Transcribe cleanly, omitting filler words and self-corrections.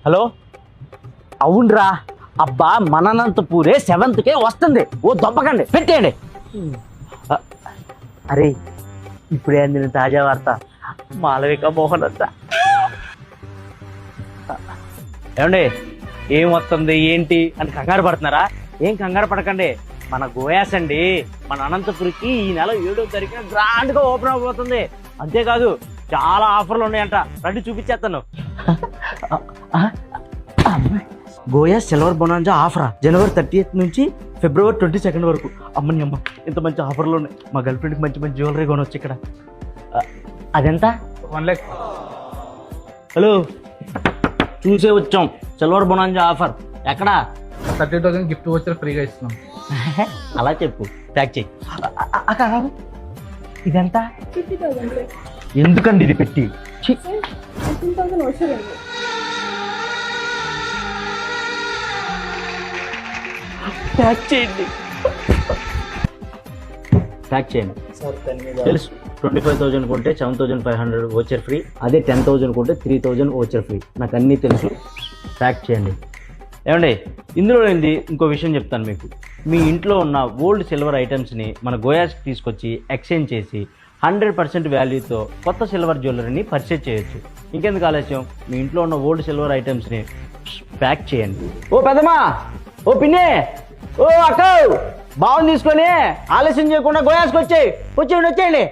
Hello, అవునరా అబ్బా, మననంతపూరే 7th వస్తుంది. ఓ దొబ్బకండి, పెట్టేయండి. అరే ఇప్పుడే అందిన తాజా వార్త, మాలవిక మోహన్ అంట. ఏమండి, ఏం వస్తుంది ఏంటి అని కంగారు పడుతున్నారా? ఏం కంగారు పడకండి. మన గోయాస్ అండి మన అనంతపురికి ఈ నెల 7వ తారీఖున గ్రాండ్ గా ఓపెన్ అవబోతుంది. అంతేకాదు చాలా ఆఫర్లు ఉన్నాయంట, రండి చూపించేస్తాను. గోయా సిల్వర్ బొనాంజా ఆఫరా జనవరి 30th నుంచి ఫిబ్రవరి 22 వరకు. అమ్మని అమ్మ, ఇంత మంచి ఆఫర్లు ఉన్నాయి. మా గర్ల్ ఫ్రెండ్కి మంచి మంచి జ్యువెలరీ కొనవచ్చు ఇక్కడ. అదెంత? 1 lakh. హలో, చూసే వచ్చాం సిల్వర్ బొనాంజా ఆఫర్. ఎక్కడా? 30,000 గిఫ్ట్ వచ్చారు, ఫ్రీగా ఇస్తున్నాం. అలా చెప్పు, ప్యాక్ చేయి. ఇదెంత? 50,000 ఎందుకండి ఇది పెట్టి? 15,000 వచ్చేదండి. ప్యాక్ చేయండి, ప్యాక్ చేయండి. తెలుసు, 25,000 కొంటే 7,500 ఓచర్ ఫ్రీ. అదే 10,000 కొంటే 3,000 ఓచర్ ఫ్రీ. నాకు అన్నీ తెలుసు, ప్యాక్ చేయండి. ఏమండి, ఇందులో ఏంది ఇంకో విషయం చెప్తాను మీకు. మీ ఇంట్లో ఉన్న ఓల్డ్ సిల్వర్ ఐటమ్స్ని మన గోయాస్కి తీసుకొచ్చి ఎక్స్చేంజ్ చేసి 100% వాల్యూతో కొత్త సిల్వర్ జ్యువెలరీని పర్చేజ్ చేయొచ్చు. ఇంకెందుకు ఆలస్యం, మీ ఇంట్లో ఉన్న ఓల్డ్ సిల్వర్ ఐటమ్స్ని ప్యాక్ చేయండి. ఓ పెద్దమ్మా, ఓ పిన్నే, ఓ అక్క, బాగుంది తీసుకొని ఆలస్యం చేయకుండా గోయాస్కి వచ్చేయండి.